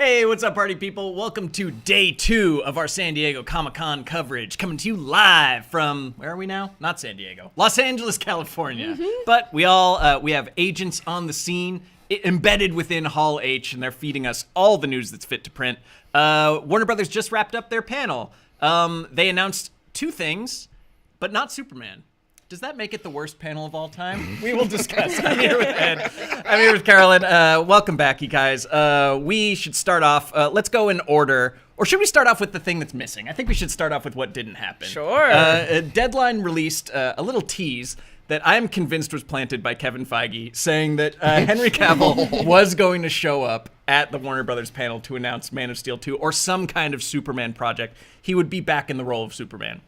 Hey, what's up, party people? Welcome to day 2 of our San Diego Comic-Con coverage, coming to you live from, where are we now? Not San Diego. Los Angeles, California. But we have agents on the scene, embedded within Hall H, and they're feeding us all the news that's fit to print. Warner Brothers just wrapped up their panel. They announced 2 things, but not Superman. Does that make it the worst panel of all time? We will discuss. I'm here with Ed. I'm here with Carolyn. Welcome back, you guys. We should start off. Let's go in order. Or should we start off with the thing that's missing? I think we should start off with what didn't happen. Sure. Deadline released a little tease that I'm convinced was planted by Kevin Feige, saying that Henry Cavill was going to show up at the Warner Brothers panel to announce Man of Steel 2 or some kind of Superman project. He would be back in the role of Superman.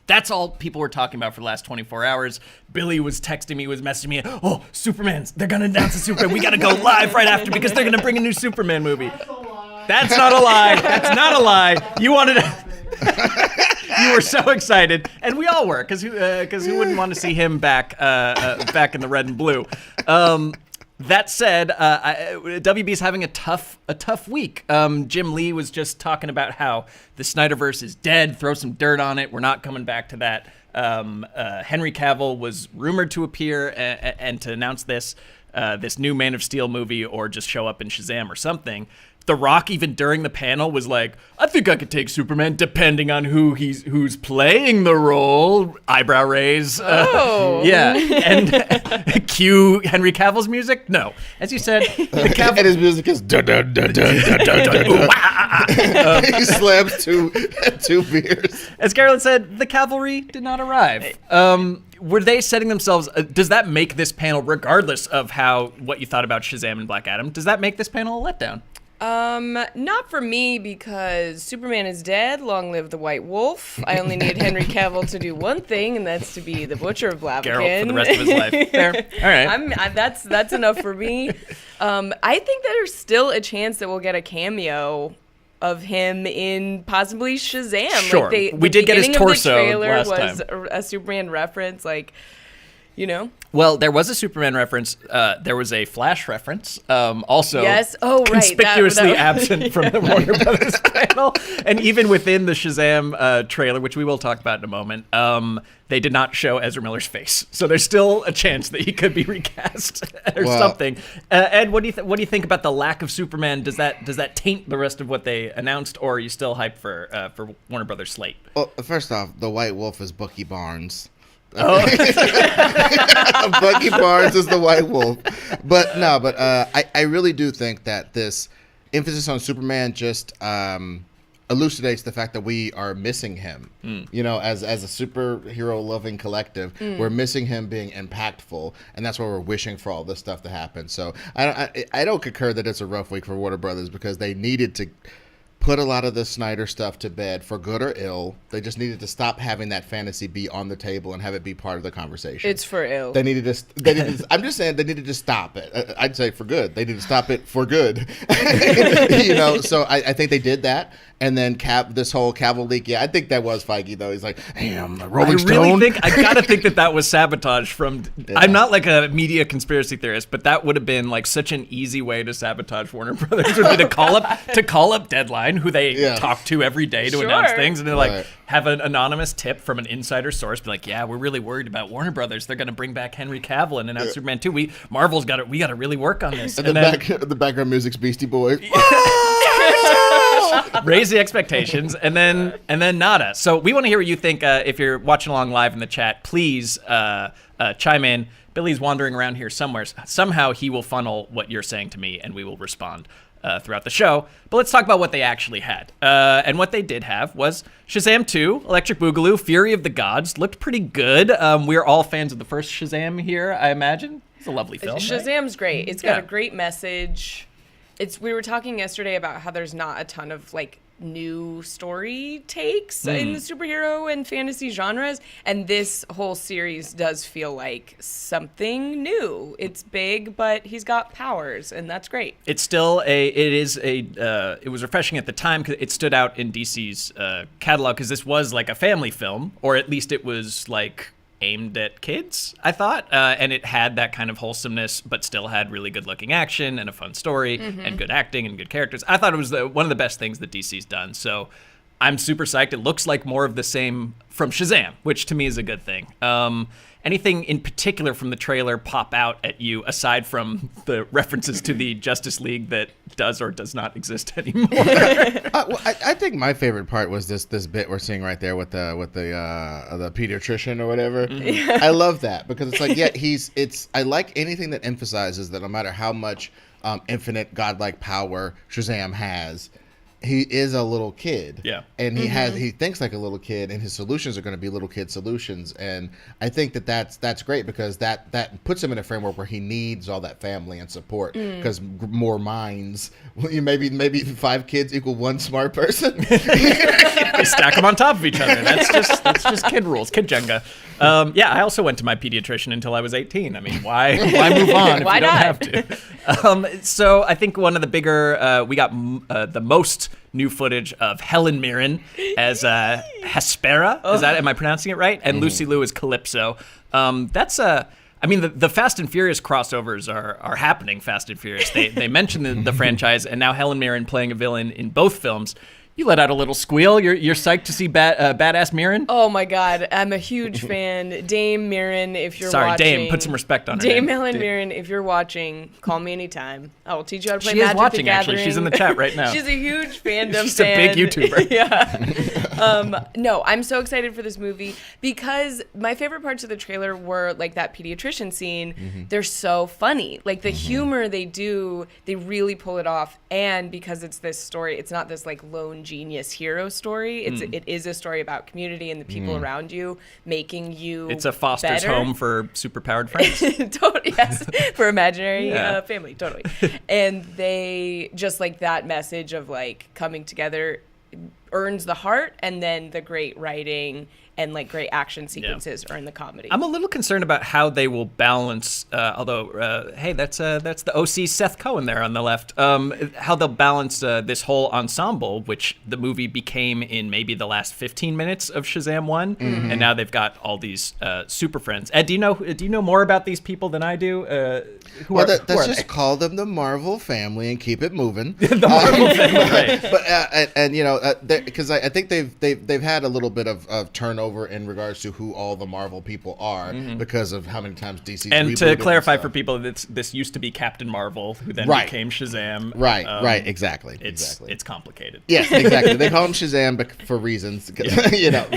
That's all people were talking about for the last 24 hours. Billy was texting me, was messaging me, oh, Superman's, they're going to announce a Superman. We got to go live right after because they're going to bring a new Superman movie. That's not a lie. That's not a lie. You wanted to... You were so excited, and we all were, because who wouldn't want to see him back in the red and blue? That said, WB's having a tough week. Jim Lee was just talking about how the Snyderverse is dead. Throw some dirt on it. We're not coming back to that. Henry Cavill was rumored to appear and to announce this new Man of Steel movie or just show up in Shazam or something. The Rock, even during the panel, was like, I think I could take Superman depending on who's playing the role. Eyebrow raise. Yeah. And cue Henry Cavill's music? No. As you said, the Cavill... And his music is he slams two beers. As Carolyn said, the cavalry did not arrive. Were they setting themselves... does that make this panel, regardless of what you thought about Shazam and Black Adam, does that make this panel a letdown? Not for me, because Superman is dead. Long live the White Wolf. I only need Henry Cavill to do one thing, and that's to be the Butcher of Blaviken. Geralt for the rest of his life. Fair. All right. That's enough for me. I think there's still a chance that we'll get a cameo of him in possibly Shazam. Sure. We did get his torso last time. The trailer was a Superman reference, Well, there was a Superman reference. There was a Flash reference. Also, yes. Oh, right. Conspicuously absent from the Warner Brothers panel. And even within the Shazam trailer, which we will talk about in a moment, they did not show Ezra Miller's face. So there's still a chance that he could be recast or something. Ed, what do you think about the lack of Superman? Does that taint the rest of what they announced, or are you still hyped for Warner Brothers slate? Well, first off, the White Wolf is Bucky Barnes. Oh. Bucky Barnes is the White Wolf. But I really do think that this emphasis on Superman just elucidates the fact that we are missing him. As a superhero-loving collective, we're missing him being impactful, and that's why we're wishing for all this stuff to happen. So I don't concur that it's a rough week for Warner Brothers, because they needed to put a lot of the Snyder stuff to bed, for good or ill. They just needed to stop having that fantasy be on the table and have it be part of the conversation. It's for ill. They needed to. I'm just saying they needed to stop it. I'd say for good. They needed to stop it for good. So I think they did that. And then this whole Cavill leak, I think that was Feige, though. He's like, damn, the Rolling Stone. I gotta think that was sabotage from... Yeah. I'm not like a media conspiracy theorist, but that would have been like such an easy way to sabotage Warner Brothers, would be to call up Deadline, who they talk to every day to announce things, and they're like, have an anonymous tip from an insider source, be like, yeah, we're really worried about Warner Brothers. They're gonna bring back Henry Cavill and announce Superman 2. We gotta really work on this. And the background music's Beastie Boys. Raise the expectations, and then nada. So we want to hear what you think. If you're watching along live in the chat, please chime in. Billy's wandering around here somewhere. Somehow he will funnel what you're saying to me, and we will respond throughout the show. But let's talk about what they actually had. And what they did have was Shazam 2, Electric Boogaloo, Fury of the Gods. Looked pretty good. We're all fans of the first Shazam here, I imagine. It's a lovely film. Shazam's great. It's got a great message. We were talking yesterday about how there's not a ton of new story takes in the superhero and fantasy genres, and this whole series does feel like something new. It's big, but he's got powers, and that's great. It's still it was refreshing at the time because it stood out in DC's catalog, because this was like a family film, or at least it was like aimed at kids, I thought, and it had that kind of wholesomeness, but still had really good-looking action and a fun story and good acting and good characters. I thought it was one of the best things that DC's done. So I'm super psyched. It looks like more of the same from Shazam, which to me is a good thing. Anything in particular from the trailer pop out at you, aside from the references to the Justice League that does or does not exist anymore? Well, I think my favorite part was this bit we're seeing right there with the pediatrician or whatever. I love that because it's like, I like anything that emphasizes that no matter how much infinite godlike power Shazam has, he is a little kid. Yeah. And he thinks like a little kid, and his solutions are going to be little kid solutions. And I think that's great because that puts him in a framework where he needs all that family and support because more minds, maybe 5 kids equal 1 smart person. They stack them on top of each other. That's just kid rules, kid Jenga. I also went to my pediatrician until I was 18. I mean, why move on if Why you don't not? have to? So I think one of the bigger, we got the most new footage of Helen Mirren as Hespera. Am I pronouncing it right? And Lucy Liu as Calypso. The Fast and Furious crossovers are happening. Fast and Furious. They mentioned the franchise, and now Helen Mirren playing a villain in both films. You let out a little squeal. You're psyched to see badass Mirren? Oh my God, I'm a huge fan. Dame Mirren, if you're watching. Sorry, Dame. Put some respect on her Dame name. Helen Mirren, if you're watching, call me anytime. I will teach you how to play She is Magic watching, the Gathering. actually. She's in the chat right now. She's a huge fandom She's a fan. big YouTuber. Yeah. No, I'm so excited for this movie because my favorite parts of the trailer were like that pediatrician scene. They're so funny. Like the humor they do, they really pull it off. And because it's this story, it's not this like lone genius hero story. It is a story about community and the people around you making you It's a foster's better. home for superpowered friends. Totally, yes, for imaginary Yeah. family, totally. And they just like that message of like coming together earns the heart, and then the great writing and like great action sequences earn the comedy. I'm a little concerned about how they will balance. Hey, that's the OC Seth Cohen there on the left. How they'll balance this whole ensemble, which the movie became in maybe the last 15 minutes of Shazam 1, and now they've got all these super friends. Ed, do you know more about these people than I do? Let's who are just they? call them the Marvel family and keep it moving. The Marvel family, right? But because I think they've had a little bit of turnover in regards to who all the Marvel people are because of how many times DC's And rebooted to clarify and for stuff. people, this used to be Captain Marvel, who then Right. became Shazam. Right, exactly. It's complicated. Yes, exactly. They call him Shazam for reasons,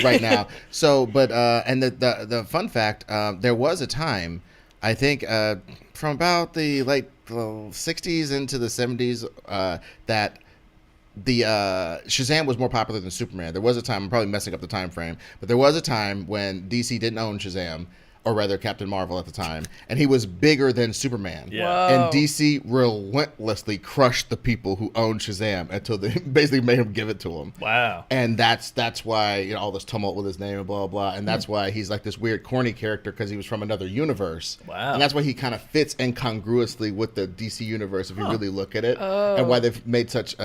right now. So, but and the fun fact, there was a time, I think, from about the late 60s into the 70s, that the Shazam was more popular than Superman. There was a time, I'm probably messing up the time frame, but there was a time when DC didn't own Shazam, or rather Captain Marvel at the time, and he was bigger than Superman. Yeah. Whoa. And DC relentlessly crushed the people who owned Shazam until they basically made him give it to him. Wow. And that's why all this tumult with his name and blah blah, and that's why he's like this weird corny character because he was from another universe. Wow. And that's why he kind of fits incongruously with the DC universe if you really look at it, and why they've made such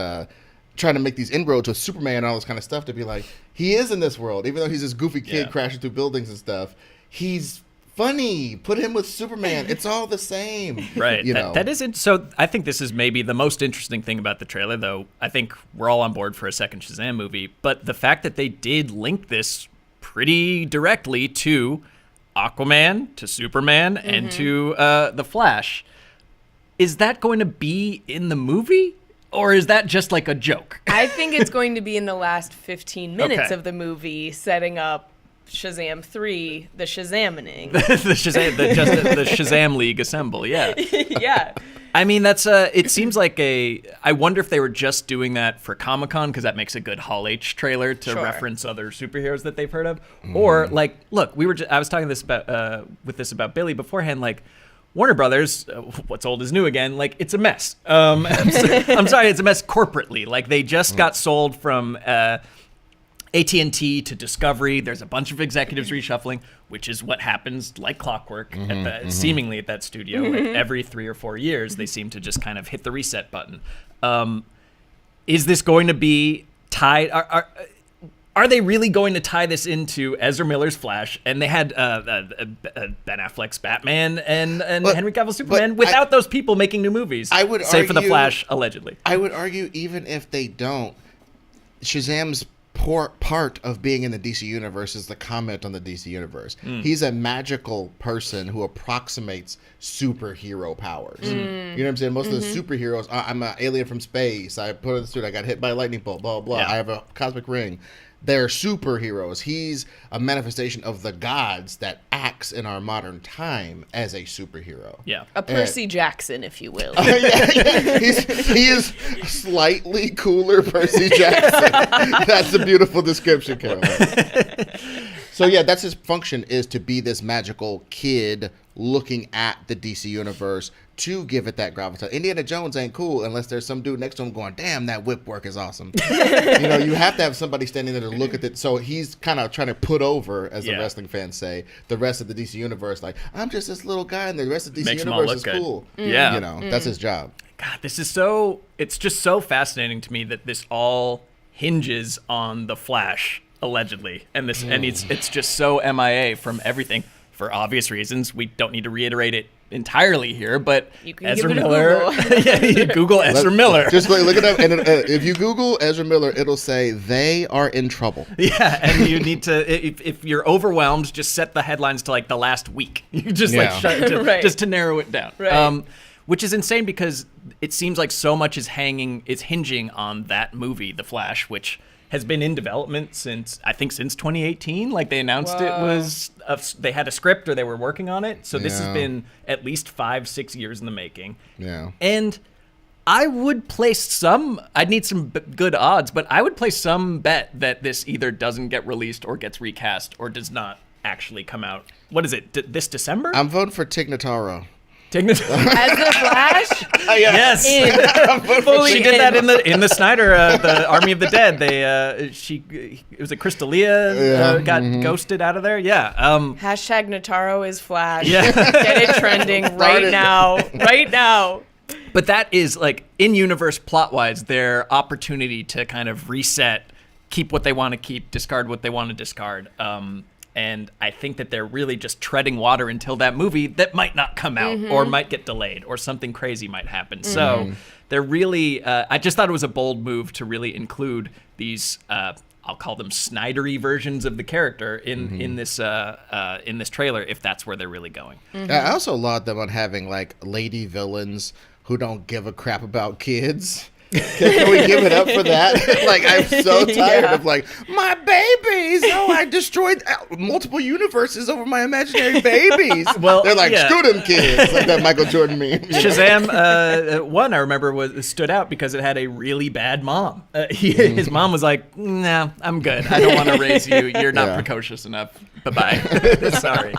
trying to make these inroads with Superman and all this kind of stuff to be like, he is in this world, even though he's this goofy kid crashing through buildings and stuff. He's funny. Put him with Superman. It's all the same. Right. That isn't. So I think this is maybe the most interesting thing about the trailer, though. I think we're all on board for a second Shazam movie. But the fact that they did link this pretty directly to Aquaman, to Superman, and to The Flash. Is that going to be in the movie? Or is that just like a joke? I think it's going to be in the last 15 minutes Okay. of the movie, setting up Shazam 3, the Shazamining. the Shazam League assemble, yeah. Yeah. I mean, it seems like I wonder if they were just doing that for Comic-Con because that makes a good Hall H trailer to Sure. reference other superheroes that they've heard of. Or like, look, I was talking about Billy beforehand, like, Warner Brothers, what's old is new again, like, it's a mess. I'm sorry, it's a mess corporately. Like, they just got sold from AT&T to Discovery. There's a bunch of executives reshuffling, which is what happens like clockwork seemingly at that studio. Like, every 3 or 4 years, they seem to just kind of hit the reset button. Is this going to be tied? are they really going to tie this into Ezra Miller's Flash? And they had Ben Affleck's Batman and Henry Cavill's Superman without those people making new movies. I would say argue, for the Flash, allegedly. I would argue even if they don't, Shazam's part of being in the DC universe is the comment on the DC universe. He's a magical person who approximates superhero powers. You know what I'm saying? Most of the superheroes, I'm an alien from space. I put on the suit. I got hit by a lightning bolt. Blah blah. Yeah. I have a cosmic ring. They're superheroes. He's a manifestation of the gods that acts in our modern time as a superhero. Yeah. A Percy Jackson, if you will. He is slightly cooler Percy Jackson. That's a beautiful description, Carolyn. So yeah, that's his function, is to be this magical kid looking at the DC universe to give it that gravitas. Indiana Jones ain't cool unless there's some dude next to him going, damn, that whip work is awesome. You have to have somebody standing there to look at it. So he's kind of trying to put over, as the wrestling fans say, the rest of the DC universe. Like, I'm just this little guy and the rest of the DC universe is cool. Yeah. That's his job. God, it's just so fascinating to me that this all hinges on the Flash, allegedly. And it's just so MIA from everything. For obvious reasons, we don't need to reiterate it entirely here, but You can Ezra give it a Miller, Google. Google Ezra Miller. Just look it up, and if you Google Ezra Miller, it'll say they are in trouble. Yeah, and you need to, if you're overwhelmed, just set the headlines to like the last week. You just just to narrow it down. Right. Which is insane because it seems like so much is hinging on that movie, The Flash, which has been in development since 2018. Like they announced it was, they had a script or they were working on it. So this has been at least 5-6 years in the making. Yeah. And I would place I'd need some good odds, but I would place some bet that this either doesn't get released or gets recast or does not actually come out. What is it, this December? I'm voting for Tig Notaro. As the Flash? Yes. She did that in the Snyder, the Army of the Dead. It was a Crystalia got ghosted out of there. Yeah. Hashtag Notaro is Flash. Yeah. Get it trending right now. Right now. But that is like in-universe plot-wise, their opportunity to kind of reset, keep what they want to keep, discard what they want to discard. And I think that they're really just treading water until that movie that might not come out or might get delayed or something crazy might happen. So they're really, I just thought it was a bold move to really include these, I'll call them Snydery versions of the character in this trailer, if that's where they're really going. I also laud them on having like lady villains who don't give a crap about kids. Can we give it up for that? Like, I'm so tired of like, my babies. Oh, I destroyed multiple universes over my imaginary babies. Well, they're like, screw them kids. Like that Michael Jordan meme. Shazam, one I remember stood out because it had a really bad mom. His mom was like, nah, I'm good. I don't want to raise you. You're not precocious enough. Bye-bye. Sorry.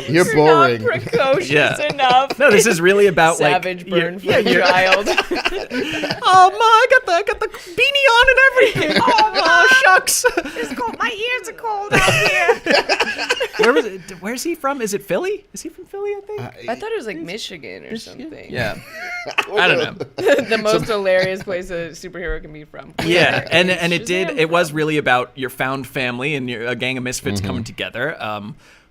You're boring. Not precocious enough. No, this is really about savage like burn for a child. Oh, Ma, I got the beanie on and everything. Oh, shucks. It's cold. My ears are cold out here. Where's he from? Is it Philly? Is he from Philly, I think? I thought it was like Michigan or something. Yeah. I don't know. The most hilarious place a superhero can be from. Yeah, and it was really about your found family and a gang of misfits coming together.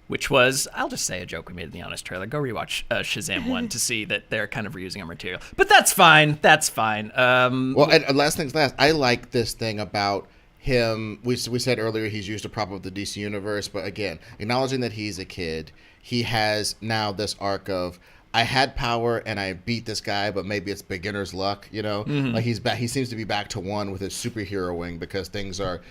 Which was, I'll just say, a joke we made in the Honest trailer. Go rewatch Shazam 1 to see that they're kind of reusing our material. But that's fine. That's fine. Well, and last things last, I like this thing about him. We said earlier he's used a prop of the DC universe, but again, acknowledging that he's a kid, he has now this arc of, I had power and I beat this guy, but maybe it's beginner's luck, Like he's back. He seems to be back to one with his superhero wing because things are,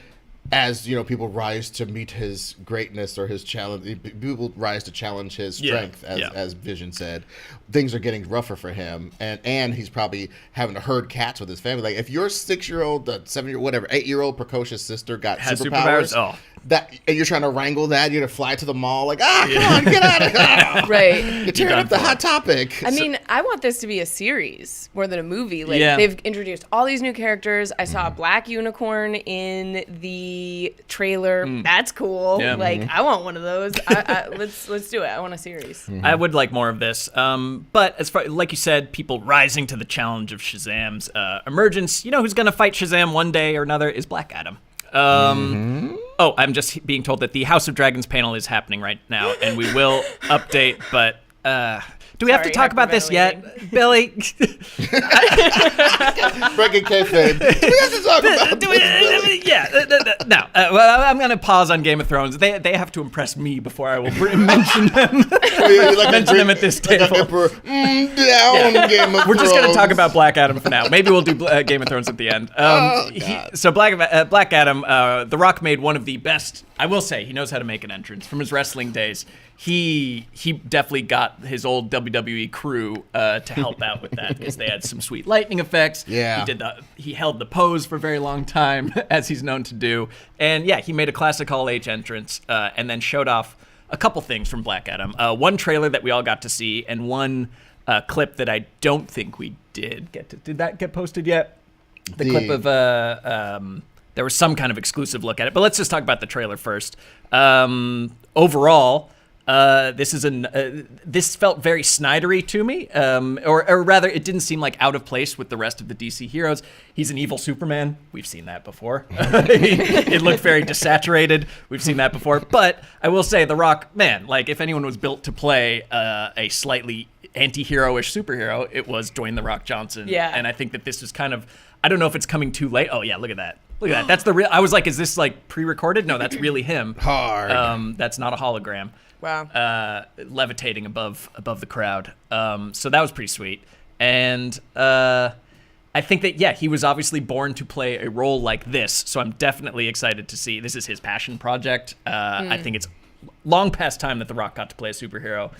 as people rise to meet his greatness or his challenge, people rise to challenge his strength, as Vision said. Things are getting rougher for him, and he's probably having to herd cats with his family. Like if your 6-year-old, 7-year-old, whatever, 8-year-old precocious sister got superpowers, and you're trying to wrangle that, you're gonna fly to the mall like, come on, get out of here. Right. You're tearing up the Hot Topic. I mean, I want this to be a series more than a movie. Like they've introduced all these new characters. I saw a black unicorn in the trailer. That's cool. Yeah. Like I want one of those. Let's do it. I want a series. I would like more of this. But as far like you said, people rising to the challenge of Shazam's emergence. You know who's gonna fight Shazam one day or another is Black Adam. Oh, I'm just being told that the House of Dragons panel is happening right now, and we will update, but do we have to talk about this yet, Billy? Breaking kayfabe. Do we have to talk about this, Billy? No. Well, I'm going to pause on Game of Thrones. They have to impress me before I will mention them. Mention them at this table. Game of Thrones. We're just going to talk about Black Adam for now. Maybe we'll do Game of Thrones at the end. So Black Adam, The Rock made one of the best. I will say he knows how to make an entrance from his wrestling days. He definitely got his old WWE crew to help out with that because they had some sweet lightning effects. Yeah, he held the pose for a very long time, as he's known to do. And yeah, he made a classic Hall H entrance and then showed off a couple things from Black Adam. One trailer that we all got to see, and one clip that I don't think we did get to. Did that get posted yet? The clip of there was some kind of exclusive look at it, but let's just talk about the trailer first. Overall. This felt very Snydery to me, or rather, it didn't seem like out of place with the rest of the DC heroes. He's an evil Superman. We've seen that before. It looked very desaturated. We've seen that before. But I will say, The Rock, man, like if anyone was built to play a slightly anti-hero-ish superhero, it was Dwayne The Rock Johnson. Yeah. And I think that this is kind of, I don't know if it's coming too late. Oh yeah, look at that. Look at that. That's the real. I was like, is this like pre-recorded? No, that's really him. Hard. That's not a hologram. Wow. Levitating above the crowd. So that was pretty sweet. And I think that, yeah, he was obviously born to play a role like this. So I'm definitely excited to see. This is his passion project. I think it's long past time that The Rock got to play a superhero.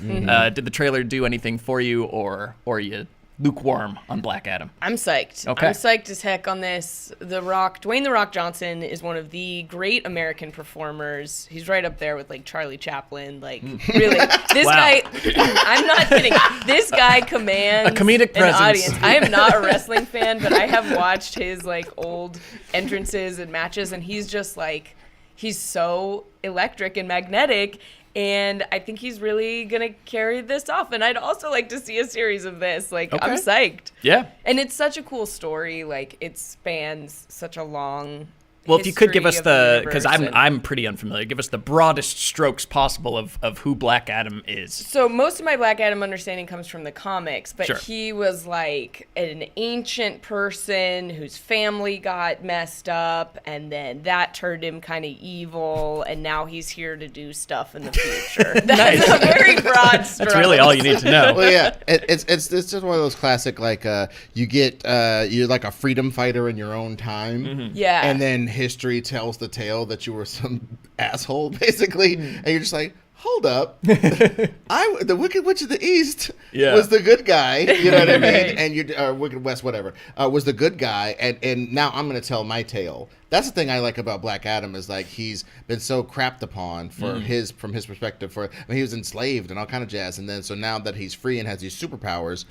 Did the trailer do anything for you, or you lukewarm on Black Adam? I'm psyched. Okay. I'm psyched as heck on this. Dwayne The Rock Johnson is one of the great American performers. He's right up there with like Charlie Chaplin. Like really, this guy. I'm not kidding. This guy commands a comedic an presence. audience. I am not a wrestling fan, but I have watched his like old entrances and matches, and he's just like, he's so electric and magnetic. And I think he's really going to carry this off. And I'd also like to see a series of this. Like, Okay. I'm psyched. Yeah. And it's such a cool story. Like, it spans such a long Well, if you could give us history of because universe, I'm pretty unfamiliar, give us the broadest strokes possible of who Black Adam is. So most of my Black Adam understanding comes from the comics, but Sure. he was like an ancient person whose family got messed up, and then that turned him kind of evil, and now he's here to do stuff in the future. That's a very broad stroke. That's really all you need to know. Well, yeah, it's just one of those classic like you're like a freedom fighter in your own time, Yeah. and then history tells the tale that you were some asshole basically, and you're just like, hold up, the Wicked Witch of the East was the good guy, you know what I mean? Right. And you Wicked West, whatever, was the good guy, and now I'm gonna tell my tale. That's the thing I like about Black Adam is like he's been so crapped upon from his perspective. He was enslaved and all kind of jazz, and then so now that he's free and has these superpowers,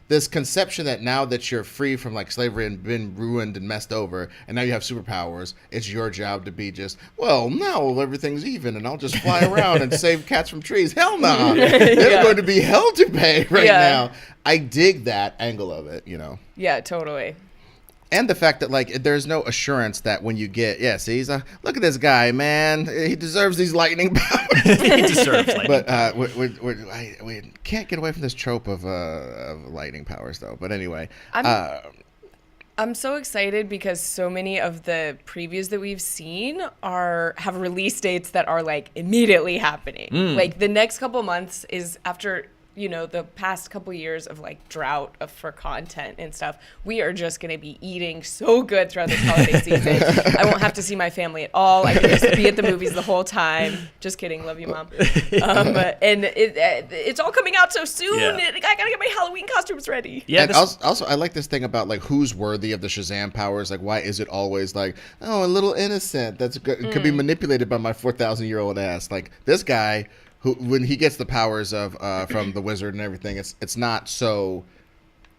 this conception that now that you're free from like slavery and been ruined and messed over, and now you have superpowers, it's your job to be just, well, now everything's even and I'll just fly around and save cats from trees. Hell no. There's going to be hell to pay now. I dig that angle of it, you know. Yeah, totally. And the fact that like there's no assurance that when you get see he's look at this guy, man, he deserves these lightning powers. He deserves lightning. But we can't get away from this trope of lightning powers though. But anyway, I'm so excited because so many of the previews that we've seen have release dates that are like immediately happening. Like the next couple months is after, you know, the past couple years of like drought for content and stuff. We are just going to be eating so good throughout this holiday season. I won't have to see my family at all. I can just be at the movies the whole time. Just kidding. Love you, Mom. And it's all coming out so soon. Yeah. I got to get my Halloween costumes ready. Yeah, and also I like this thing about like who's worthy of the Shazam powers. Like, why is it always like, oh, a little innocent that's could be manipulated by my 4,000-year-old ass? Like this guy who, when he gets the powers of from the wizard and everything, it's not so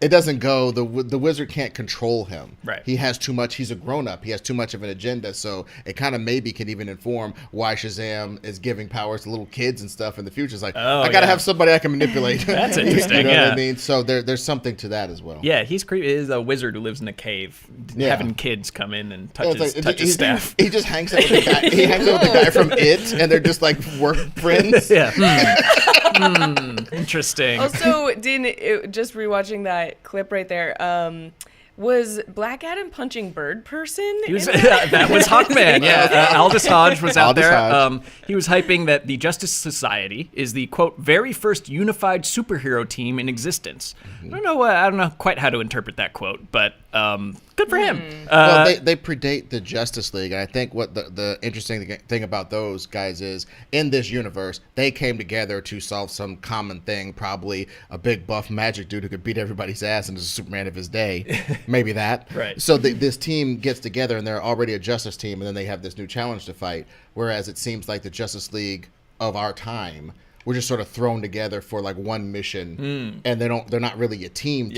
it doesn't go. The wizard can't control him. Right. He has too much. He's a grown up. He has too much of an agenda. So it kind of maybe can even inform why Shazam is giving powers to little kids and stuff in the future. It's like, I gotta have somebody I can manipulate. That's interesting. You know what I mean? So there's something to that as well. Yeah, he's creepy. He's a wizard who lives in a cave, having kids come in and touch his staff. He just hangs out with the guy. He hangs out with the guy from It, and they're just like work friends. Yeah. Interesting. Also, just rewatching that clip right there, was Black Adam punching Bird Person? That was Hawkman, yeah. Aldous Hodge was out Aldous there. Hodge. He was hyping that the Justice Society is the, quote, very first unified superhero team in existence. I don't know quite how to interpret that quote, but good for him. Well, they predate the Justice League, and I think what the interesting thing about those guys is, in this universe, they came together to solve some common thing, probably a big buff magic dude who could beat everybody's ass and is a Superman of his day. Maybe that. Right. So this team gets together, and they're already a Justice team, and then they have this new challenge to fight, whereas it seems like the Justice League of our time were just sort of thrown together for like one mission, and they're not really a team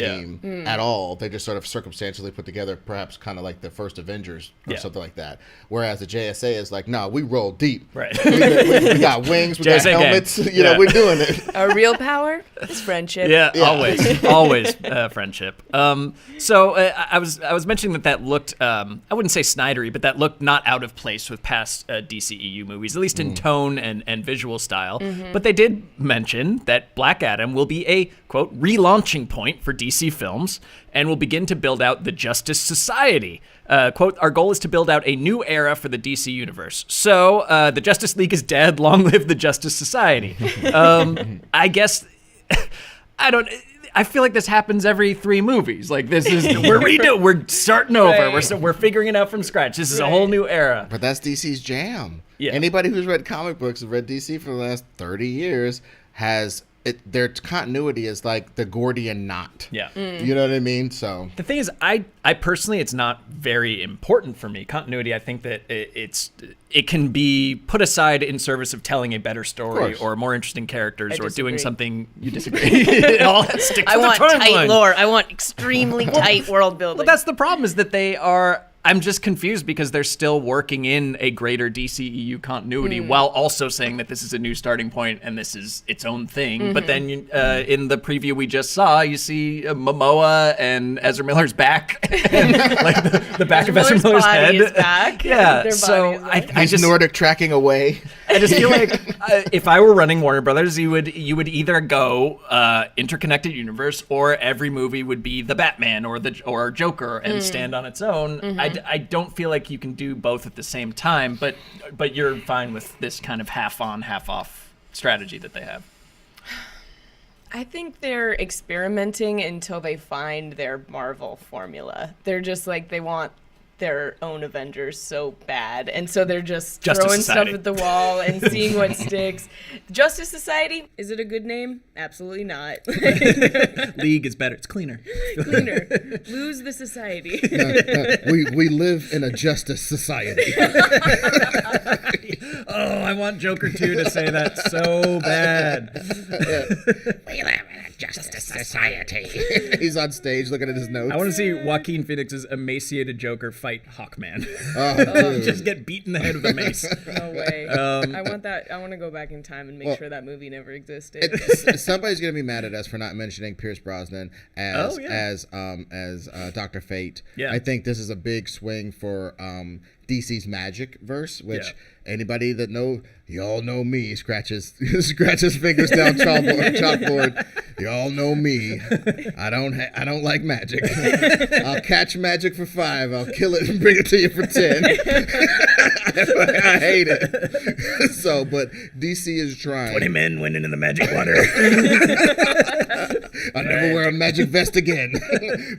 at all. They just sort of circumstantially put together, perhaps kind of like the first Avengers or something like that. Whereas the JSA is like, no, we roll deep. Right. We got wings, we got JSA helmets. gang. You know, we're doing it. Our real power is friendship. Yeah, always friendship. So I was mentioning that looked, I wouldn't say Snydery, but that looked not out of place with past DCEU movies, at least in tone and visual style. But they did mention that Black Adam will be a, quote, relaunching point for DC films and will begin to build out the Justice Society. Quote, our goal is to build out a new era for the DC universe. So the Justice League is dead. Long live the Justice Society. I guess, I feel like this happens every 3 movies. Like we're starting over. Right. We're figuring it out from scratch. This is a whole new era. But that's DC's jam. Yeah. Anybody who's read comic books and read DC for the last 30 years has their continuity is like the Gordian knot. Yeah. You know what I mean? So The thing is, I personally, it's not very important for me. Continuity, I think that it can be put aside in service of telling a better story or more interesting characters or doing something. You disagree? All that sticks I to the want timeline. tight lore. I want extremely tight world building. Well, that's the problem, is that they are. I'm just confused because they're still working in a greater DCEU continuity while also saying that this is a new starting point and this is its own thing. But then in the preview we just saw, you see Momoa and Ezra Miller's back, and, like the back of Ezra Miller's head. Is back. Yeah, Their so body is back. I just Nordic tracking away. I just feel like if I were running Warner Brothers, you would either go interconnected universe, or every movie would be the Batman or Joker and stand on its own. I don't feel like you can do both at the same time, but you're fine with this kind of half on, half off strategy that they have. I think they're experimenting until they find their Marvel formula. They're just like, they want their own Avengers so bad, and so they're just throwing stuff at the wall and seeing what sticks. Justice Society, is it a good name? Absolutely not. League is better. It's cleaner. Cleaner. Lose the society. We live in a Justice Society. Oh, I want Joker 2 to say that so bad. We live in a Justice Society. He's on stage looking at his notes. I want to see Joaquin Phoenix's emaciated Joker fight Hawkman. Oh, Just get beat in the head with a mace. No way. I want that. I want to go back in time and make sure that movie never existed. Somebody's gonna be mad at us for not mentioning Pierce Brosnan as Dr. Fate. Yeah. I think this is a big swing for DC's Magic verse, which anybody that y'all know me, scratches fingers down chalkboard. Y'all know me. I don't like magic. I'll catch magic for 5. I'll kill it and bring it to you for 10. I hate it. So, but DC is trying. 20 men went into the magic water. I'll never wear a magic vest again.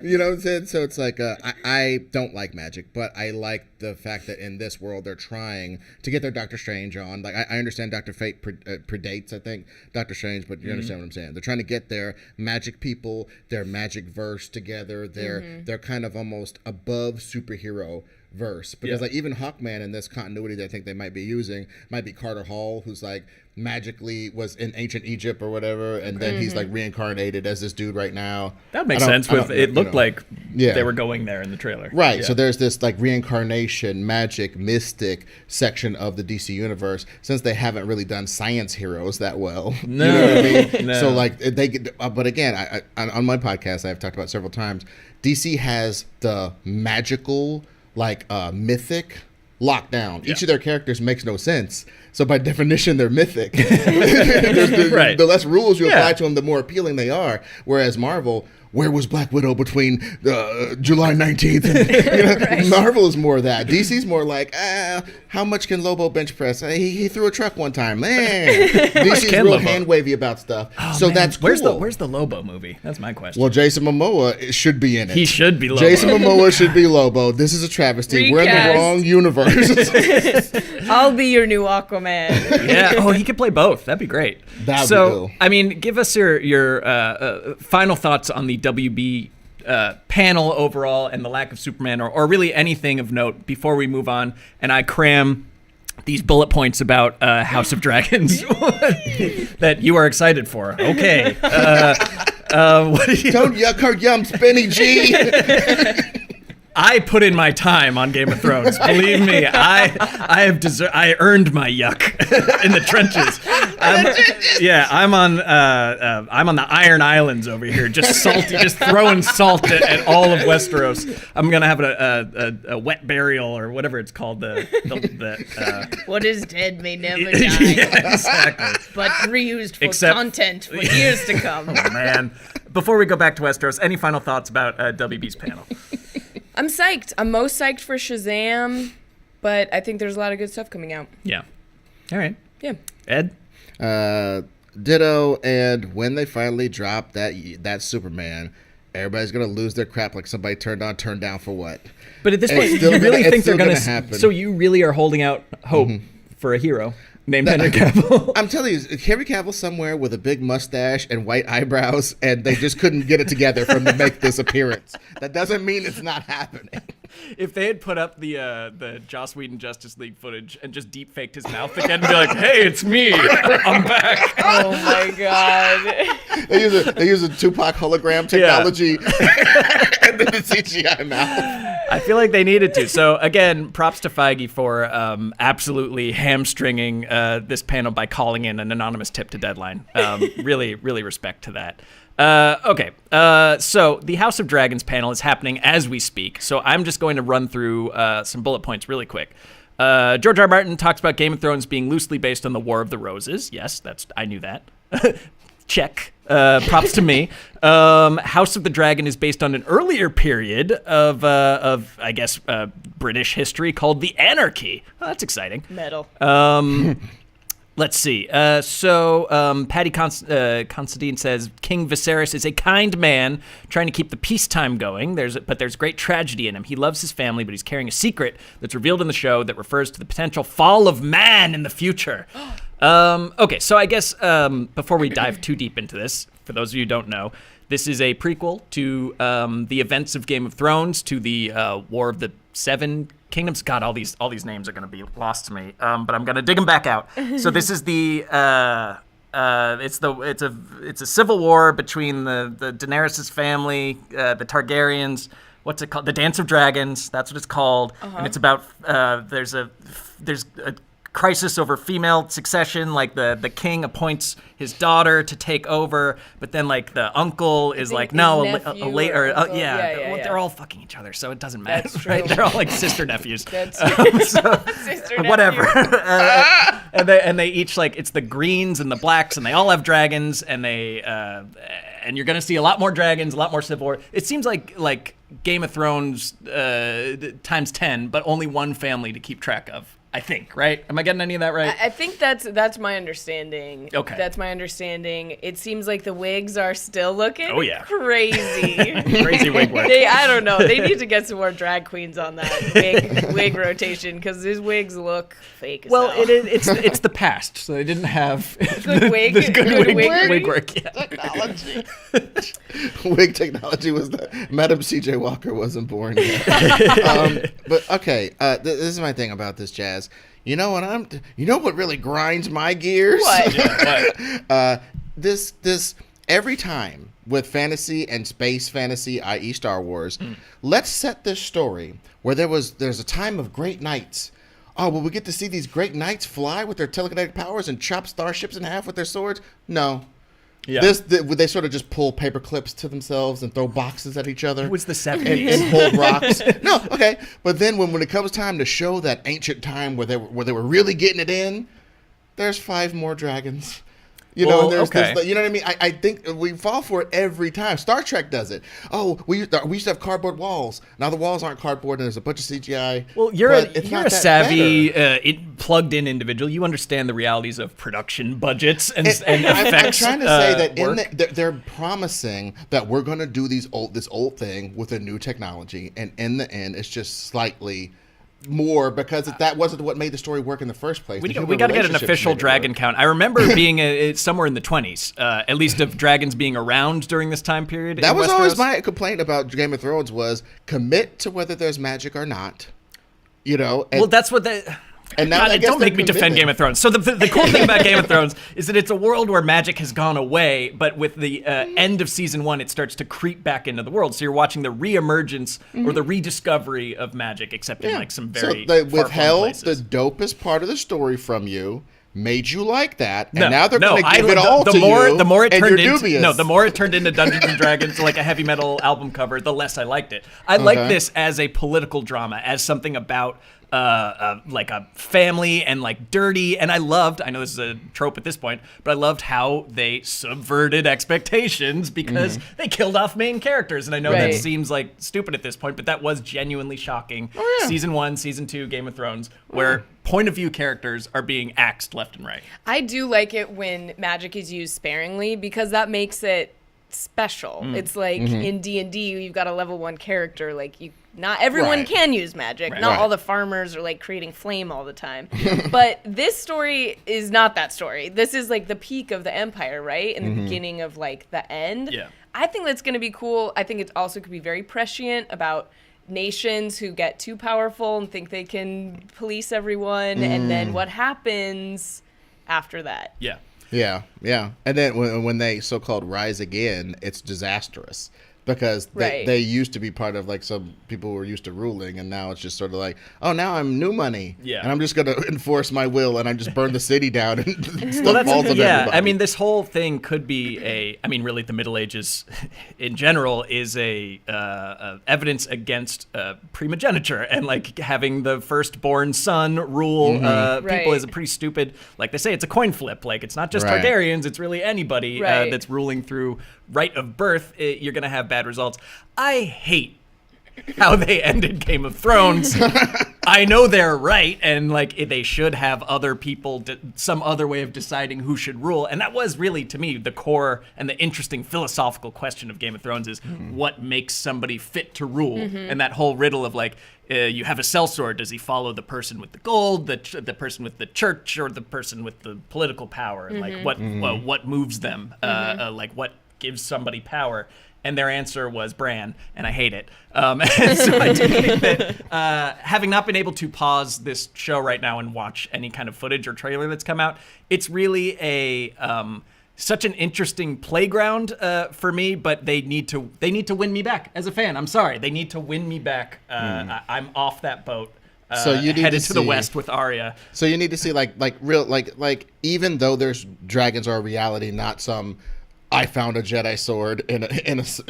You know what I'm saying? So it's like, I don't like magic, but I like the fact that in this world they're trying to get their Doctor Strange on. Like, I understand Dr. Fate predates, I think, Doctor Strange, but you understand what I'm saying. They're trying to get their magic people, their magic verse together. They're kind of almost above superhero verse, because like even Hawkman in this continuity that I think they might be using might be Carter Hall, who's like magically was in ancient Egypt or whatever, and then he's like reincarnated as this dude right now. That makes sense. With it looked like they were going there in the trailer, right? So there's this like reincarnation, magic, mystic section of the DC universe, since they haven't really done science heroes that well. No, you know what I mean? No. So like but again, I on my podcast I've talked about several times. DC has the magical, like mythic lockdown. Each of their characters makes no sense. So by definition, they're mythic. The less rules you apply to them, the more appealing they are. Whereas Marvel, where was Black Widow between July 19th? And, Marvel is more of that. DC's more like, how much can Lobo bench press? He threw a truck one time. Man, DC's real hand wavy about stuff. Oh, so man. That's cool. Where's the Lobo movie? That's my question. Well, Jason Momoa should be in it. He should be Lobo. Jason Momoa should be Lobo. This is a travesty. Recast. We're in the wrong universe. I'll be your new Aquaman. Yeah. Oh, he could play both. That'd be great. That'd be cool. I mean, give us your final thoughts on the WB panel overall and the lack of Superman, or really anything of note before we move on. And I cram these bullet points about House of Dragons that you are excited for. Okay. What did you... Don't yuck her yumps, Benny G. I put in my time on Game of Thrones. Believe me, I earned my yuck in the trenches. I'm on the Iron Islands over here, just throwing salt at all of Westeros. I'm gonna have a wet burial or whatever it's called. What is dead may never die. Yeah, exactly. But reused for content for years to come. Oh man! Before we go back to Westeros, any final thoughts about WB's panel? I'm psyched. I'm most psyched for Shazam, but I think there's a lot of good stuff coming out. Yeah. All right. Yeah. Ed? Ditto, and when they finally drop that Superman, everybody's going to lose their crap like somebody turned down for what? But at this point, you really think they're going to happen. So you really are holding out hope for a hero named Henry Cavill. I'm telling you, Henry Cavill somewhere with a big mustache and white eyebrows, and they just couldn't get it together for him to make this appearance. That doesn't mean it's not happening. If they had put up the Joss Whedon Justice League footage and just deep faked his mouth again and be like, "Hey, it's me, I'm back." Oh my god. They use a Tupac hologram technology and then the CGI mouth. I feel like they needed to. So again, props to Feige for absolutely hamstringing this panel by calling in an anonymous tip to Deadline. Really, really respect to that. Okay, so the House of Dragons panel is happening as we speak. So I'm just going to run through some bullet points really quick. George R. R. Martin talks about Game of Thrones being loosely based on the War of the Roses. Yes, I knew that. Check. Props to me. House of the Dragon is based on an earlier period of I guess, British history called the Anarchy. Oh, that's exciting. Metal. Let's see. Patty Considine says King Viserys is a kind man trying to keep the peacetime going. But there's great tragedy in him. He loves his family, but he's carrying a secret that's revealed in the show that refers to the potential fall of man in the future. Okay, so I guess before we dive too deep into this, for those of you who don't know, this is a prequel to the events of Game of Thrones, to the War of the Seven Kingdoms. God, all these names are going to be lost to me, but I'm going to dig them back out. So this is it's a civil war between the Daenerys' family, the Targaryens. What's it called? The Dance of Dragons. That's what it's called. And it's about there's a crisis over female succession. Like the king appoints his daughter to take over, but then like the uncle is like, no, they're all fucking each other, so it doesn't matter, right? They're all like sister nephews. Whatever. and they each, like, it's the greens and the blacks, and they all have dragons, and they and you're gonna see a lot more dragons, a lot more civil war. It seems like Game of Thrones times 10, but only one family to keep track of. I think, right? Am I getting any of that right? I think that's my understanding. Okay. That's my understanding. It seems like the wigs are still looking crazy. Crazy wig work. I don't know. They need to get some more drag queens on that wig rotation because his wigs look fake as hell. It's the past, so they didn't have good wig, good wig work. Yeah. Technology. Wig technology was Madam C.J. Walker wasn't born yet. But okay, this is my thing about this, Jazz. You know what really grinds my gears? What? Yeah, This every time with fantasy and space fantasy, i.e. Star Wars, let's set this story where there's a time of great knights. Oh, will we get to see these great knights fly with their telekinetic powers and chop starships in half with their swords? No. Yeah. They sort of just pull paper clips to themselves and throw boxes at each other. It was the 70s. And hold rocks. No, okay. But then when it comes time to show that ancient time where they were really getting it in, there's 5 more dragons. You know, and there's this, you know what I mean? I think we fall for it every time. Star Trek does it. Oh, we used to have cardboard walls. Now the walls aren't cardboard, and there's a bunch of CGI. Well, you're a savvy, plugged-in individual. You understand the realities of production budgets and effects. I'm trying to say that they're promising that we're going to do this old thing with a new technology, and in the end, it's just slightly more because that wasn't what made the story work in the first place. We got to get an official dragon count. I remember being somewhere in the 20s, at least of dragons being around during this time period. That was Westeros. Always my complaint about Game of Thrones was commit to whether there's magic or not. You know. Well, that's what they. And now God, don't make me defend Game of Thrones. So the cool thing about Game of Thrones is that it's a world where magic has gone away, but with the end of season 1, it starts to creep back into the world. So you're watching the reemergence or the rediscovery of magic, except in like some very so they far-flung withheld the places. dopest part of the story from you. Made you like that, and No, now they're going to give I- it all the to more, you. The more it and turned you're into dubious. the more it turned into Dungeons and Dragons, like a heavy metal album cover, the less I liked it. I like this as a political drama, as something about like a family and like dirty. And I know this is a trope at this point, but I loved how they subverted expectations because they killed off main characters. And I know that seems like stupid at this point, but that was genuinely shocking. Oh, yeah. Season 1, Season 2, Game of Thrones, where point of view characters are being axed left and right. I do like it when magic is used sparingly because that makes it special. It's like in D&D, you've got a level 1 character. Like not everyone can use magic. Right. Not all the farmers are like creating flame all the time. But this story is not that story. This is like the peak of the empire, right? And the beginning of like the end. Yeah. I think that's going to be cool. I think it also could be very prescient about nations who get too powerful and think they can police everyone, and then what happens after that. Yeah. And then when they so-called rise again, it's disastrous because they used to be part of like some people who were used to ruling, and now it's just sort of like, oh, now I'm new money, and I'm just going to enforce my will, and I just burn the city down and stuff falls on everybody. I mean, this whole thing could be really the Middle Ages in general is a evidence against primogeniture and like having the firstborn son rule people is a pretty stupid, like they say, it's a coin flip. Like it's not just Targaryens, it's really anybody that's ruling through right of birth. You're going to have bad results. I hate how they ended Game of Thrones. I know they're right, and like they should have other people, some other way of deciding who should rule. And that was really, to me, the core and the interesting philosophical question of Game of Thrones is what makes somebody fit to rule? And that whole riddle of like, you have a sellsword. Does he follow the person with the gold, the person with the church, or the person with the political power? And like what moves them? Like what gives somebody power? And their answer was Bran, and I hate it. And so I do think that having not been able to pause this show right now and watch any kind of footage or trailer that's come out, it's really such an interesting playground for me. But they need to win me back as a fan. I'm sorry, they need to win me back. I'm off that boat. So you need headed to to the see- west with Arya. So you need to see like real like even though there's dragons are a reality, not some I found a Jedi sword in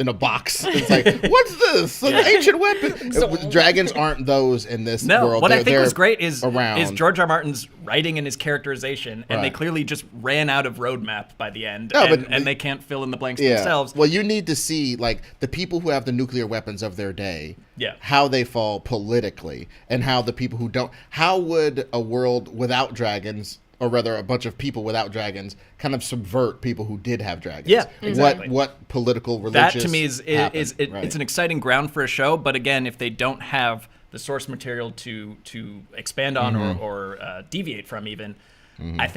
a box. It's like, what's this? An ancient weapon. Dragons aren't those in this world. What I think was great is around. George R. Martin's writing and his characterization, and they clearly just ran out of roadmap by the end, and they can't fill in the blanks themselves. Well, you need to see like the people who have the nuclear weapons of their day, how they fall politically, and how the people who don't. How would a world without dragons, or rather a bunch of people without dragons, kind of subvert people who did have dragons? Yeah, exactly. What political, religious that to me is it's an exciting ground for a show. But again, if they don't have the source material to expand on or deviate from, even, I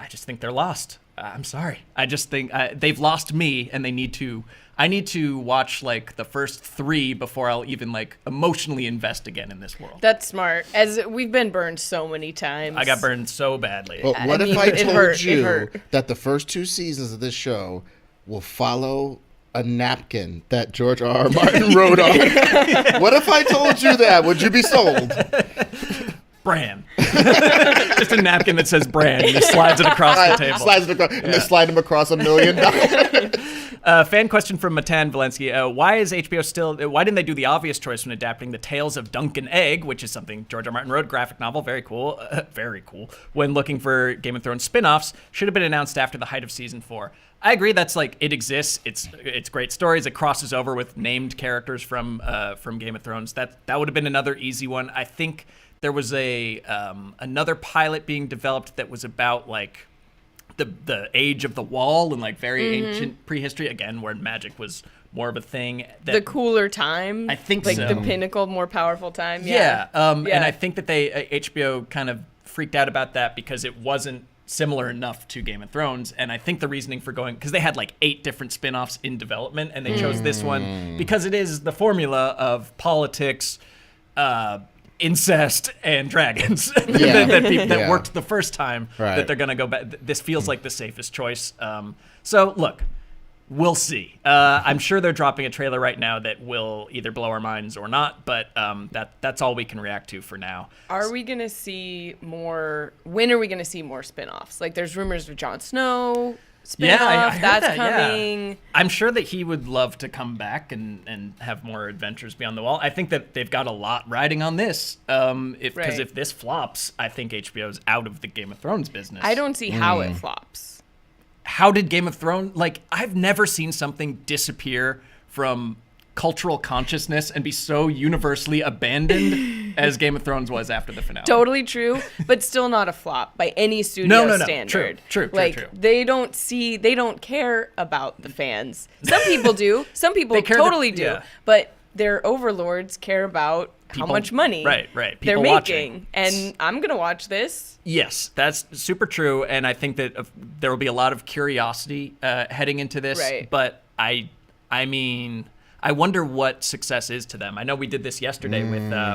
just think they're lost. I'm sorry. I just think they've lost me, and I need to watch like the first 3 before I'll even like emotionally invest again in this world. That's smart. As we've been burned so many times. I got burned so badly. Well, what if I told you that the first 2 seasons of this show will follow a napkin that George R. R. Martin wrote on? What if I told you that? Would you be sold? Bran. Just a napkin that says Bran, and he slides it across the table. And they slide him across $1 million. Fan question from Matan Valensky. Why didn't they do the obvious choice when adapting the Tales of Dunk and Egg, which is something George R. Martin wrote, graphic novel, very cool, when looking for Game of Thrones spin-offs, should have been announced after the height of season 4. I agree. That's like, it exists. It's great stories. It crosses over with named characters from Game of Thrones. That would have been another easy one. I think there was another pilot being developed that was about like the age of the wall and like very ancient prehistory, again, where magic was more of a thing. The cooler time. I think like so. The pinnacle, more powerful time. Yeah. And I think that HBO kind of freaked out about that because it wasn't similar enough to Game of Thrones. And I think the reasoning for going, because they had like 8 different spin-offs in development, and they chose this one because it is the formula of politics, incest, and dragons that worked the first time, that they're going to go back. This feels like the safest choice. So look, we'll see. I'm sure they're dropping a trailer right now that will either blow our minds or not, but that's all we can react to for now. Are we going to see more? When are we going to see more spin-offs? Like there's rumors of Jon Snow spin-off. I heard that's that, coming. Yeah. I'm sure that he would love to come back and have more adventures beyond the wall. I think that they've got a lot riding on this. Because if this flops, I think HBO's out of the Game of Thrones business. I don't see how it flops. How did Game of Thrones, like, I've never seen something disappear from cultural consciousness and be so universally abandoned as Game of Thrones was after the finale. Totally true, but still not a flop by any studio standard. True. They don't care about the fans. Some people do. Some people totally do. Yeah. But their overlords care about how much money they're making. And I'm going to watch this. Yes, that's super true. And I think that there will be a lot of curiosity heading into this. Right. But I mean, I wonder what success is to them. I know we did this yesterday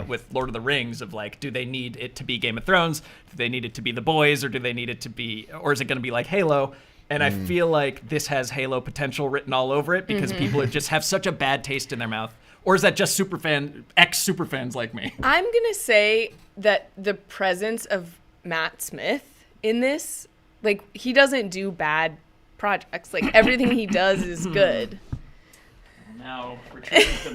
with Lord of the Rings of like, do they need it to be Game of Thrones? Do they need it to be The Boys? Or do they need it to be, or is it going to be like Halo? And I feel like this has Halo potential written all over it because people just have such a bad taste in their mouth. Or is that just ex-super fans like me? I'm going to say that the presence of Matt Smith in this, like, he doesn't do bad projects. Like, everything he does is good. Now, the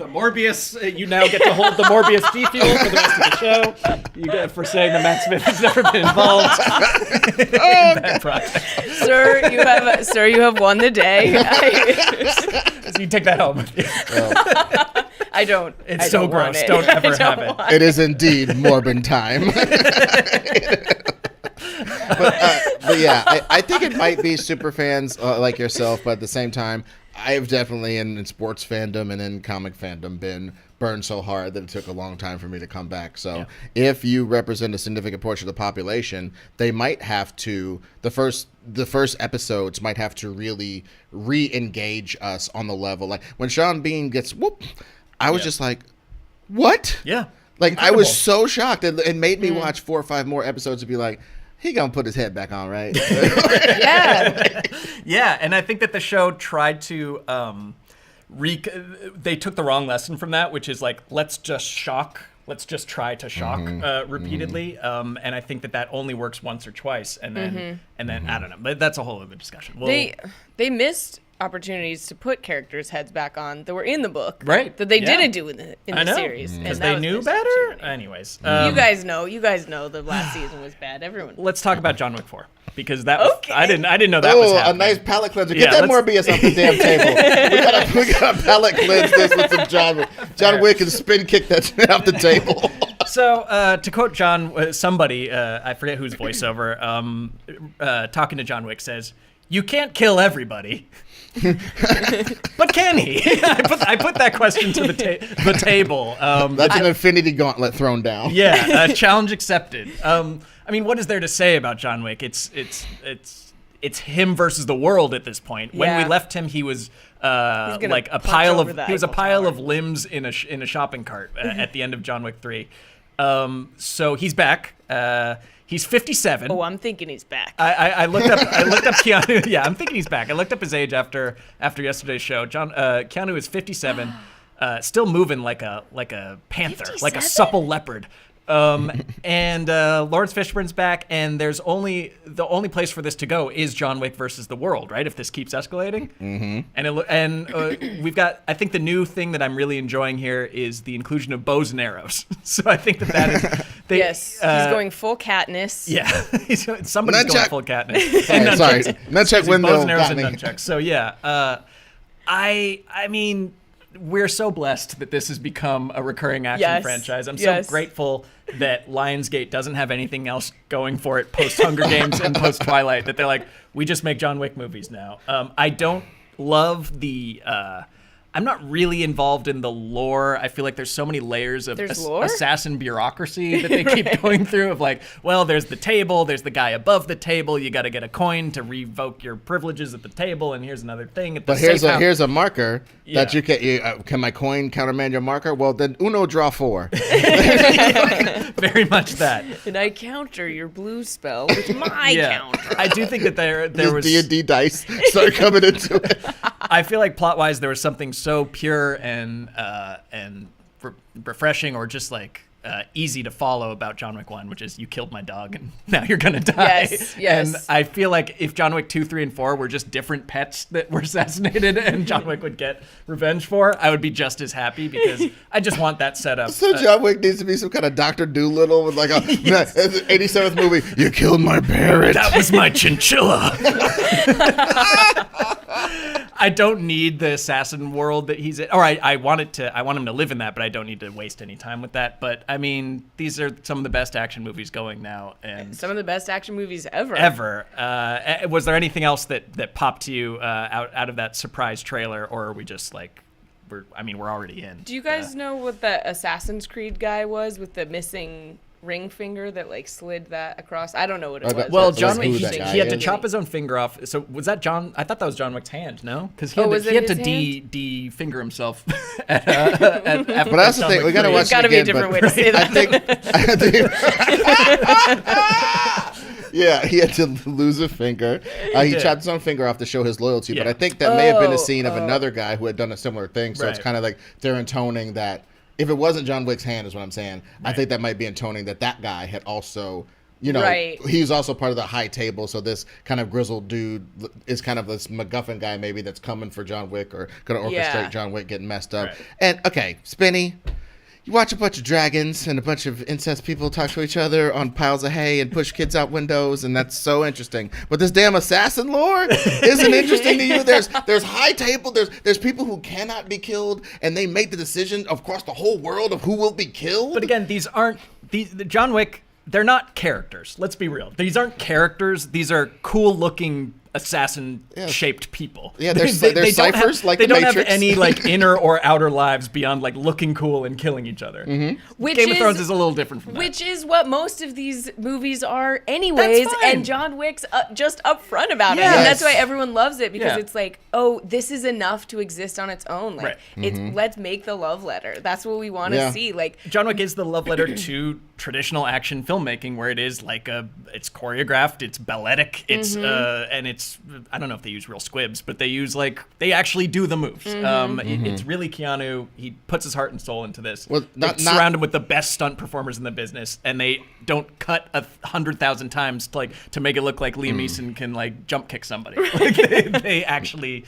Morbius, you now get to hold the Morbius G-Fuel for the rest of the show. You get for saying that Matt Smith has never been involved in that project. Sir, you have won the day. So you take that home. I don't. It's so gross. Don't ever have it. It is indeed Morbin time. But yeah, I think it might be super fans like yourself, but at the same time, I've definitely in sports fandom and in comic fandom been burned so hard that it took a long time for me to come back. So if you represent a significant portion of the population, they might have to, the first episodes might have to really re-engage us on the level. Like when Sean Bean gets whoop, I was just like, what? Yeah. Like incredible. I was so shocked. It made me watch 4 or 5 more episodes to be like, he gonna put his head back on, right? Yeah, and I think that the show tried to they took the wrong lesson from that, which is like, let's just shock let's just try to shock repeatedly. And I think that only works once or twice, and then I don't know. But that's a whole other discussion. Well, they missed opportunities to put characters' heads back on that were in the book, right? That they didn't do in the series, because they knew better. Anyways, you guys know the last season was bad. Everyone. Let's talk about John Wick 4. Because that was, I didn't know that was happening. A nice palate cleanser. Get that Morbius off the damn table. we gotta palate cleanse this with some John Wick and spin kick that off the table. So to quote somebody, I forget whose voiceover, talking to John Wick says, "You can't kill everybody." But can he? I put that question to the table. That's an infinity gauntlet thrown down. Yeah, challenge accepted. I mean, what is there to say about John Wick? It's him versus the world at this point. When we left him, he was like a pile of limbs in a shopping cart at the end of John Wick 3. So he's back. He's 57. Oh, I'm thinking he's back. I looked up Keanu. Yeah, I'm thinking he's back. I looked up his age after yesterday's show. Keanu is 57, still moving like a panther, 57? Like a supple leopard. And Lawrence Fishburne's back, and the only place for this to go is John Wick versus the world, right? If this keeps escalating, and we've got. I think the new thing that I'm really enjoying here is the inclusion of bows and arrows. So I think that is. Yes, he's going full Katniss. Yeah, somebody's going full Katniss. Sorry, nunchuck window. Bows and arrows and nunchucks. So yeah, I mean. We're so blessed that this has become a recurring action franchise. I'm so grateful that Lionsgate doesn't have anything else going for it post Hunger Games and post Twilight, that they're like, we just make John Wick movies now. I don't love the... I'm not really involved in the lore. I feel like there's so many layers of assassin bureaucracy that they keep going through of like, well, there's the table, there's the guy above the table, you got to get a coin to revoke your privileges at the table, and here's another thing at the here's a marker that you can my coin countermand your marker? Well, then Uno draw 4. Very much that. And I counter your blue spell with my counter. I do think that there was D&D dice start coming into it. I feel like plot-wise there was something so pure and refreshing, or just like easy to follow about John Wick 1, which is you killed my dog and now you're gonna die. Yes. And I feel like if John Wick 2, 3, and 4 were just different pets that were assassinated and John Wick would get revenge for, I would be just as happy, because I just want that set up. So John Wick needs to be some kind of Dr. Doolittle with like a 87th movie. You killed my parrot. That was my chinchilla. I don't need the assassin world that he's in. Or I want him to live in that, but I don't need to waste any time with that. But I mean, these are some of the best action movies going now, and some of the best action movies ever. Was there anything else that popped to you out of that surprise trailer, or are we just like, we're already in? Do you guys know what the Assassin's Creed guy was with the missing ring finger that like slid that across? I don't know what it was. Well, John Wick, he had to chop his own finger off. So was that John? I thought that was John Wick's hand. No, because he had to de-finger himself. But that's the thing. We gotta watch. There's got to be a different way to say that. Yeah, he had to lose a finger. He chopped his own finger off to show his loyalty. But I think that may have been a scene of another guy who had done a similar thing. So it's kind of like they're intoning that. If it wasn't John Wick's hand, is what I'm saying. Right. I think that might be intoning that guy had also, he's also part of the high table. So this kind of grizzled dude is kind of this MacGuffin guy maybe that's coming for John Wick or going to orchestrate John Wick getting messed up. Right. And, okay, Spinny, you watch a bunch of dragons and a bunch of incest people talk to each other on piles of hay and push kids out windows, and that's so interesting. But this damn assassin lore isn't interesting to you. There's high table. There's people who cannot be killed, and they make the decision across the whole world of who will be killed. But again, the John Wick. They're not characters. Let's be real. These aren't characters. These are cool-looking assassin-shaped people. Yeah, they're ciphers like the Matrix. They don't have any like inner or outer lives beyond like looking cool and killing each other. Mm-hmm. Game of Thrones is a little different from that. Which is what most of these movies are anyways, and John Wick's just upfront about it. And that's why everyone loves it, because it's like, oh, this is enough to exist on its own. Like, let's make the love letter. That's what we want to see. Like, John Wick is the love letter to traditional action filmmaking where it is like it's choreographed, it's balletic, it's and it's, I don't know if they use real squibs, but they actually do the moves. It's really Keanu. He puts his heart and soul into this. Well, surround him with the best stunt performers in the business, and they don't cut 100,000 times to make it look like Liam Neeson can like jump kick somebody. Like, they actually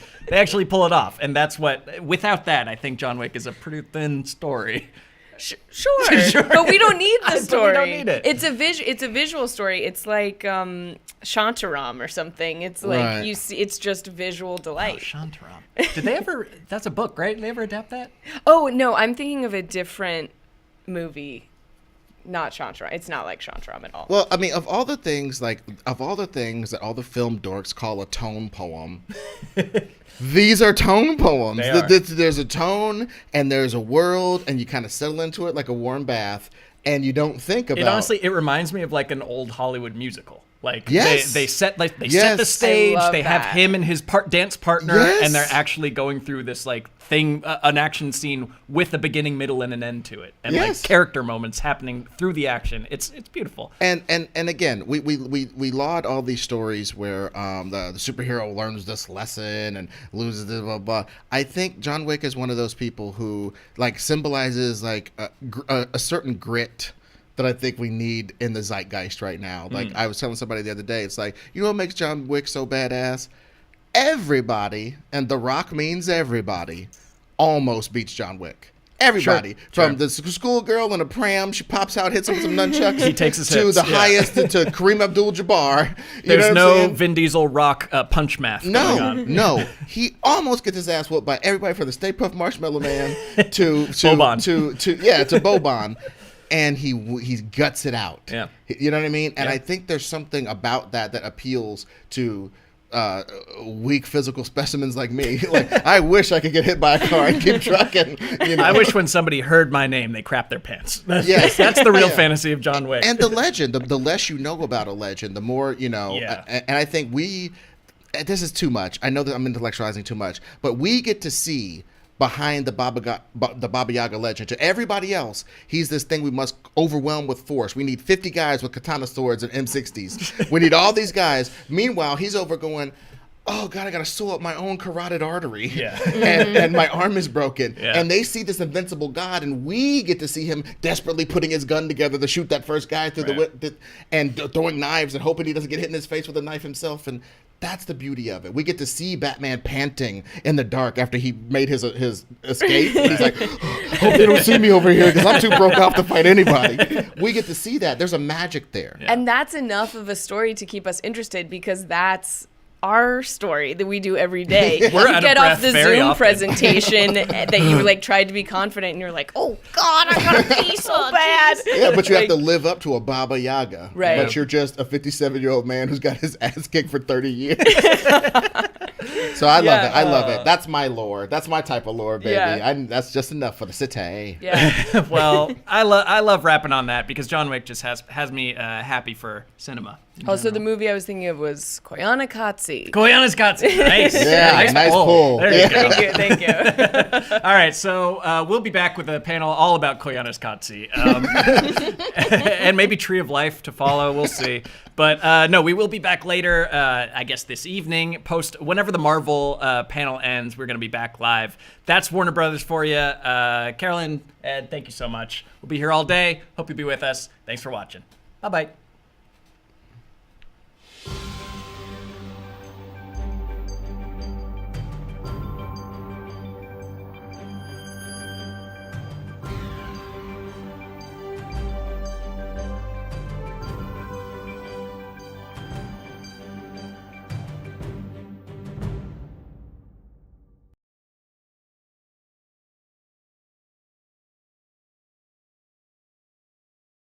pull it off, and that's what. Without that, I think John Wick is a pretty thin story. Sure, but we don't need the story. We don't need it. It's a visual story. It's like Shantaram or something. It's like you see. It's just visual delight. Oh, Shantaram. Did they ever? That's a book, right? Did they ever adapt that? Oh no, I'm thinking of a different movie. Not Shantaram. It's not like Shantaram at all. Well, I mean, of all the things that all the film dorks call a tone poem, these are tone poems. There's a tone and there's a world, and you kind of settle into it like a warm bath, and you don't think about. It honestly, it reminds me of like an old Hollywood musical. Like yes. they set the stage. They have that. him and his dance partner, Yes. and they're actually going through this like thing, an action scene with a beginning, middle, and an end to it, and Yes. like character moments happening through the action. It's beautiful. And again, we laud all these stories where the superhero learns this lesson and loses this blah blah. I think John Wick is one of those people who like symbolizes like a certain grit that I think we need in the zeitgeist right now. Like I was telling somebody the other day, it's like, you know what makes John Wick so badass? Everybody, and The Rock means everybody, almost beats John Wick. Everybody. Sure. From the schoolgirl in a pram, she pops out, hits him with some nunchucks. He takes his to hits, the yeah. highest, to Kareem Abdul-Jabbar. There's no Vin Diesel Rock punch math going on. No. He almost gets his ass whooped by everybody from the Stay Puft Marshmallow Man to Boban. to Boban. And he guts it out. Yeah. You know what I mean? And Yeah. I think there's something about that appeals to weak physical specimens like me. Like, I wish I could get hit by a car and keep trucking. You know? I wish when somebody heard my name, they crapped their pants. Yes. That's the real Yeah. fantasy of John Wick. And the legend, the less you know about a legend, the more you know. Yeah. And I think this is too much. I know that I'm intellectualizing too much, but we get to see behind the Baba Yaga legend. To everybody else, he's this thing we must overwhelm with force. We need 50 guys with katana swords and M60s. We need all these guys. Meanwhile, he's over going, oh God, I gotta sew up my own carotid artery. Yeah. and my arm is broken. Yeah. And they see this invincible God, and we get to see him desperately putting his gun together to shoot that first guy through and throwing knives and hoping he doesn't get hit in his face with a knife himself. And that's the beauty of it. We get to see Batman panting in the dark after he made his escape. And he's like, hope they don't see me over here because I'm too broke off to fight anybody. We get to see that. There's a magic there. Yeah. And that's enough of a story to keep us interested because that's our story that we do every day. We're you out of get off breath the very Zoom often. presentation that you like tried to be confident and you're like, oh God, I gotta pee so bad. Yeah, but you have to Like, live up to a Baba Yaga. Right. But you're just a 57-year-old man who's got his ass kicked for 30 years. So I love it. I love it. That's my lore. That's my type of lore, baby. Yeah. That's just enough for the city. Yeah. Well, I love rapping on that because John Wick just has me happy for cinema. Also, the movie I was thinking of was Koyaanisqatsi. Koyaanisqatsi. Nice. Yeah, nice pull. There you go. Thank you. All right, so we'll be back with a panel all about Koyaanisqatsi. And maybe Tree of Life to follow. We'll see. But no, we will be back later, I guess this evening, whenever the Marvel panel ends, we're going to be back live. That's Warner Brothers for you. Carolyn, Ed, thank you so much. We'll be here all day. Hope you'll be with us. Thanks for watching. Bye-bye.